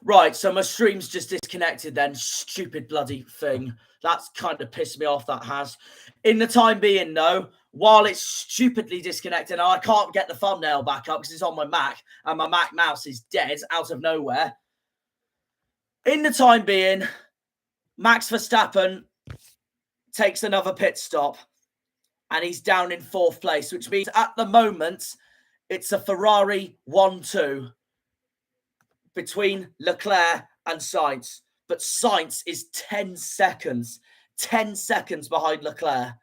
Right, so my stream's just disconnected then. Stupid bloody thing. That's kind of pissed me off, that has. In the time being, though, while it's stupidly disconnected, I can't get the thumbnail back up because it's on my Mac, and my Mac mouse is dead out of nowhere. In the time being, Max Verstappen takes another pit stop, and he's down in 4th place, which means at the moment, it's a Ferrari 1-2 between Leclerc and Sainz. But Sainz is 10 seconds behind Leclerc.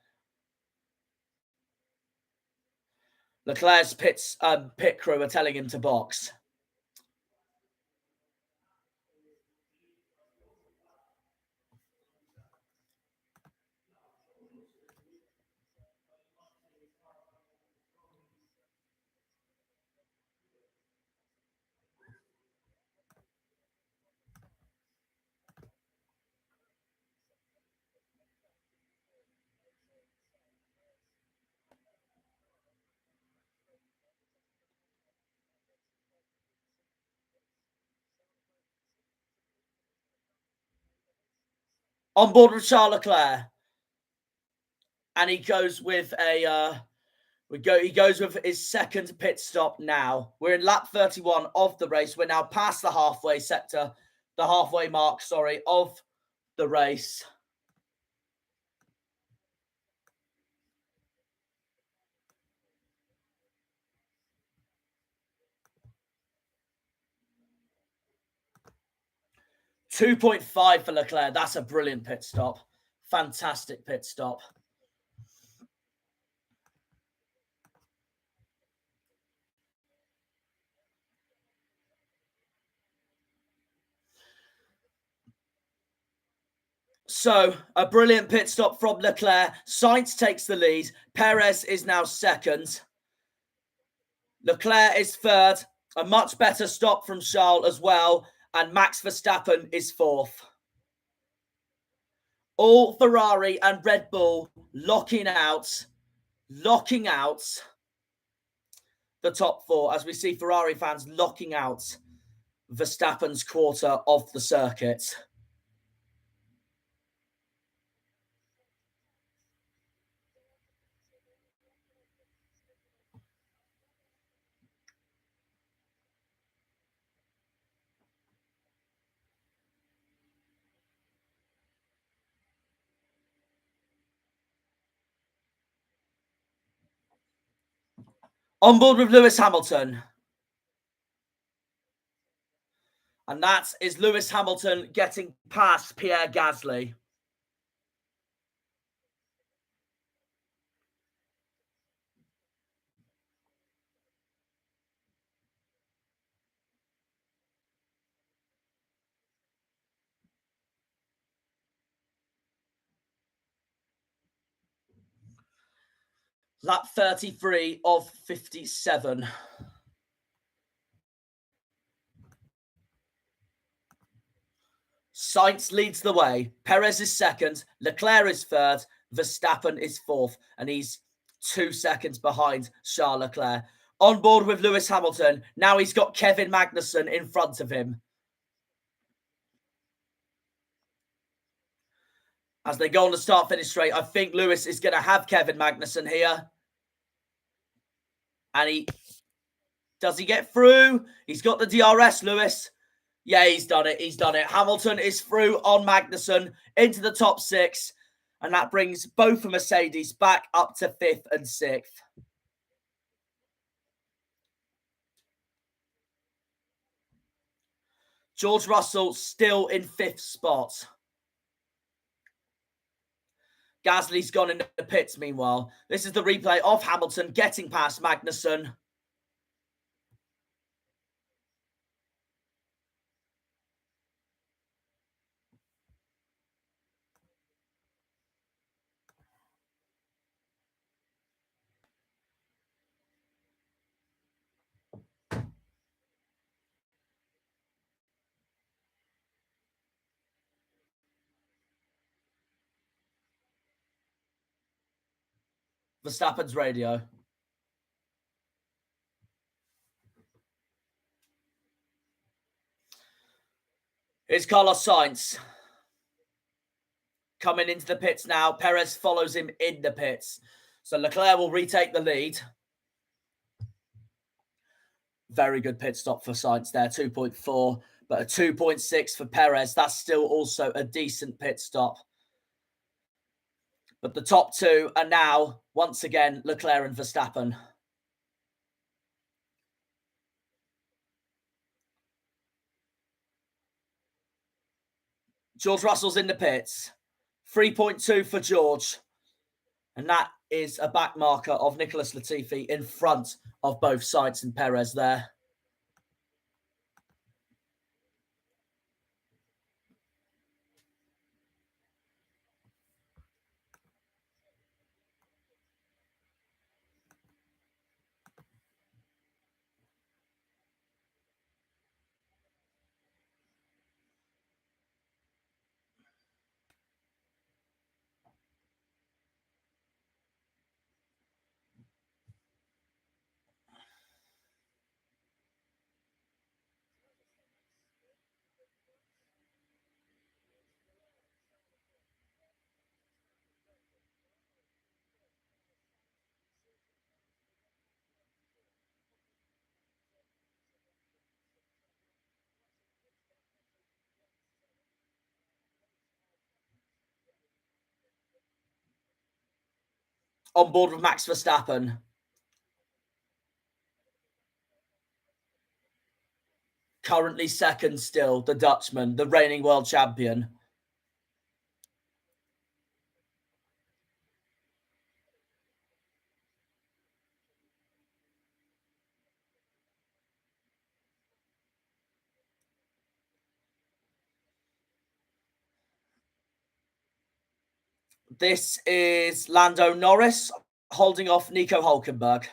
Leclerc's pit crew are telling him to box. On board with Charles Leclerc, and he goes with he goes with his second pit stop now. We're in lap 31 of the race. We're now past the halfway sector, the halfway mark, of the race. .5 for Leclerc. That's a brilliant pit stop. Fantastic pit stop. So, a brilliant pit stop from Leclerc. Sainz takes the lead. Perez is now second. Leclerc is third. A much better stop from Charles as well. And Max Verstappen is 4th. All Ferrari and Red Bull locking out the top 4, as we see Ferrari fans locking out Verstappen's quarter of the circuit. On board with Lewis Hamilton. And that is Lewis Hamilton getting past Pierre Gasly. Lap 33 of 57. Sainz leads the way. Perez is second. Leclerc is third. Verstappen is 4th. And he's 2 seconds behind Charles Leclerc. On board with Lewis Hamilton. Now he's got Kevin Magnussen in front of him. As they go on the start-finish straight, I think Lewis is going to have Kevin Magnussen here. And does he get through? He's got the DRS, Lewis. Yeah, he's done it. He's done it. Hamilton is through on Magnussen into the top 6. And that brings both of Mercedes back up to 5th and 6th. George Russell still in 5th spot. Gasly's gone in the pits meanwhile. This is the replay of Hamilton getting past Magnussen. Verstappen's radio. Here's Carlos Sainz coming into the pits now. Perez follows him in the pits. So Leclerc will retake the lead. Very good pit stop for Sainz there, 2.4, but a 2.6 for Perez. That's still also a decent pit stop. But the top two are now, once again, Leclerc and Verstappen. George Russell's in the pits. 3.2 for George. And that is a back marker of Nicholas Latifi in front of both Sainz and Perez there. On board with Max Verstappen. Currently second still, the Dutchman, the reigning world champion. This is Lando Norris holding off Nico Hulkenberg.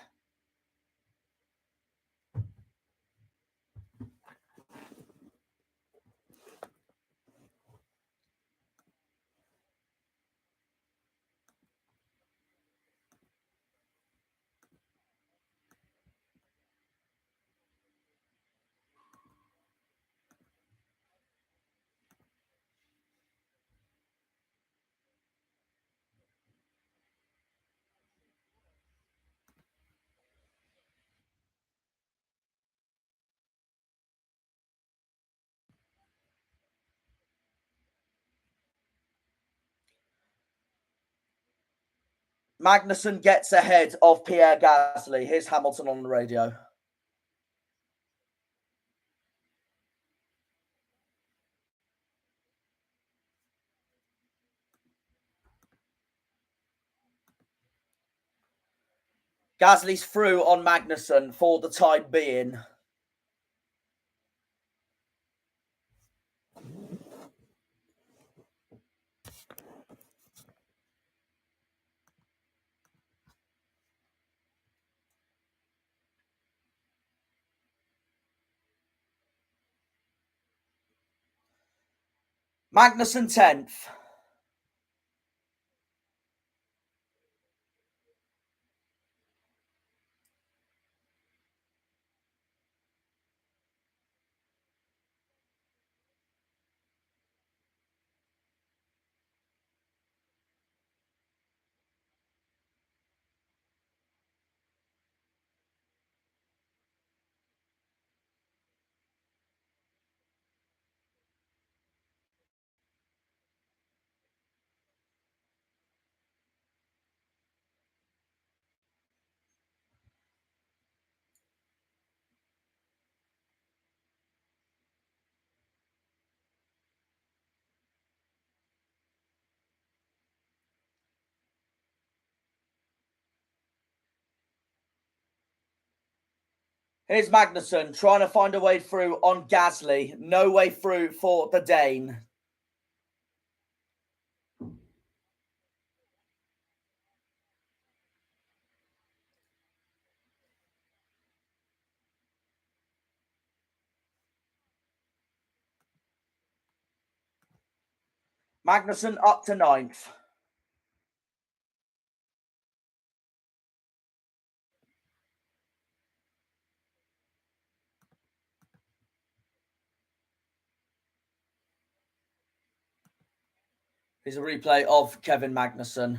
Magnussen gets ahead of Pierre Gasly. Here's Hamilton on the radio. Gasly's through on Magnussen for the time being. Magnussen 10th. Here's Magnussen trying to find a way through on Gasly. No way through for the Dane. Magnussen up to 9th. Here's a replay of Kevin Magnussen.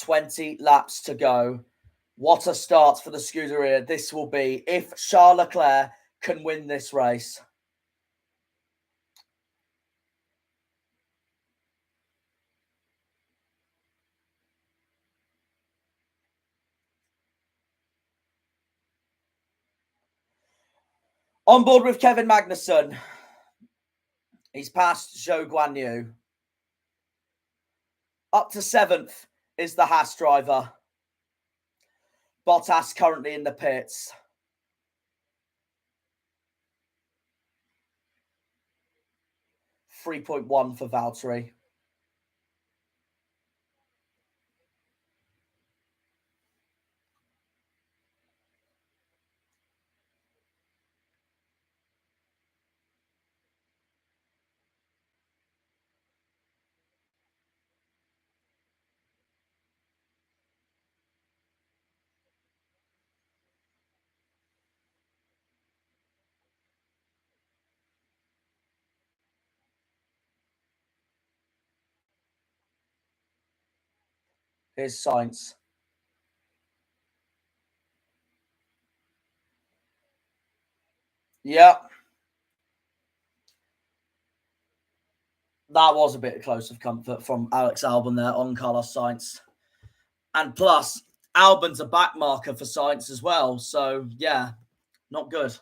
$20 laps to go. What a start for the Scuderia this will be if Charles Leclerc can win this race. On board with Kevin Magnussen. He's passed Zhou Guanyu. Up to 7th is the Haas driver. Bottas currently in the pits. .1 for Valtteri. Here's Sainz. Yep. That was a bit close of comfort from Alex Albon there on Carlos Sainz. And plus, Albon's a back marker for Sainz as well. So, yeah, not good.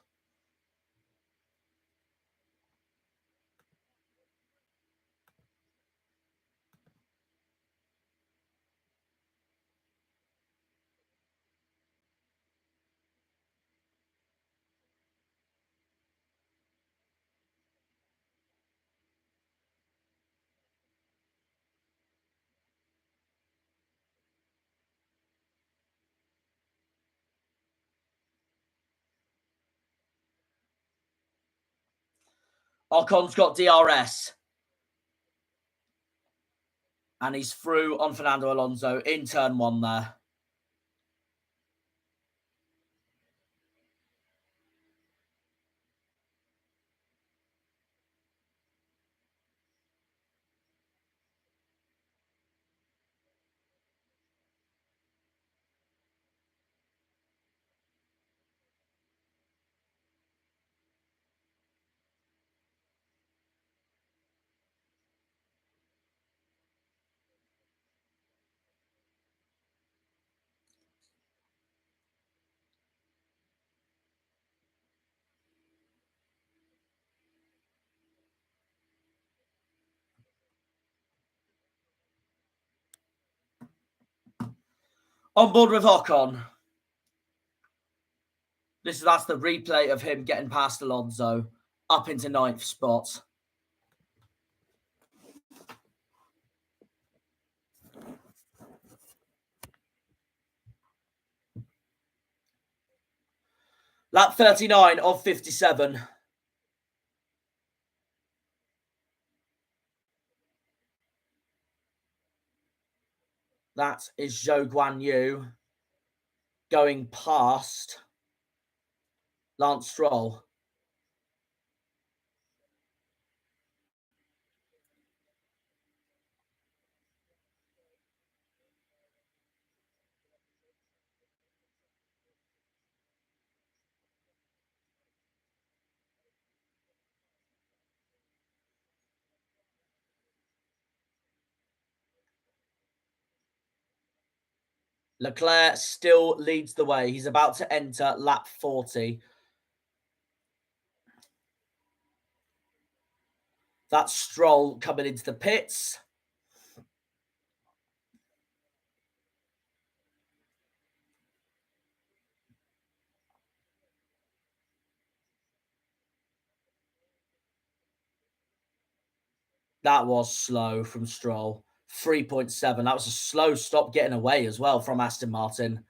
Ocon's got DRS. And he's through on Fernando Alonso in turn 1 there. On board with Ocon. That's the replay of him getting past Alonso up into 9th spot. Lap 39 of 57. That is Zhou Guanyu going past Lance Stroll. Leclerc still leads the way. He's about to enter lap 40. That's Stroll coming into the pits. That was slow from Stroll. 3.7. That was a slow stop getting away as well from Aston Martin.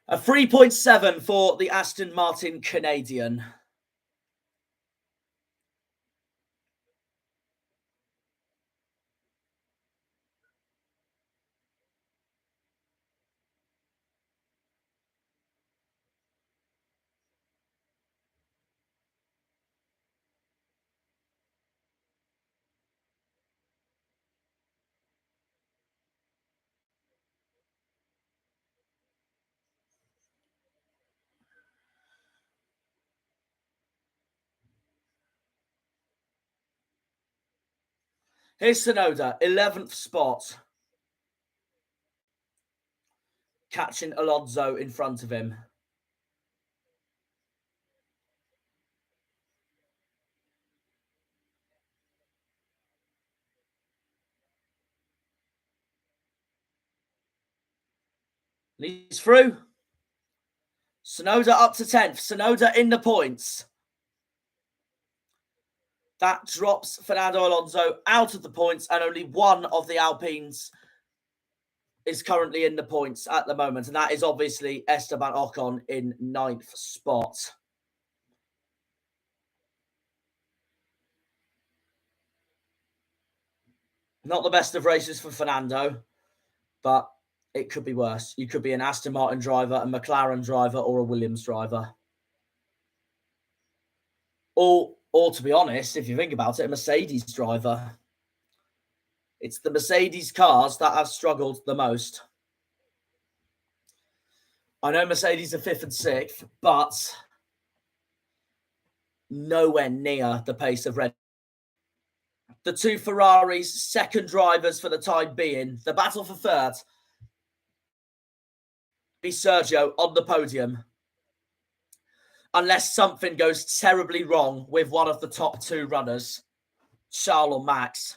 A 3.7 for the Aston Martin Canadian. Here's Tsunoda, 11th spot. Catching Alonso in front of him. And he's through. Tsunoda up to 10th. Tsunoda in the points. That drops Fernando Alonso out of the points, and only one of the Alpines is currently in the points at the moment, and that is obviously Esteban Ocon in 9th spot. Not the best of races for Fernando, but it could be worse. You could be an Aston Martin driver, a McLaren driver, or a Williams driver. Or to be honest, if you think about it, a Mercedes driver. It's the Mercedes cars that have struggled the most. I know Mercedes are 5th and 6th, but nowhere near the pace of Red. The two Ferraris, second drivers for the time being. The battle for third. Be Sergio on the podium. Unless something goes terribly wrong with one of the top two runners, Charles or Max.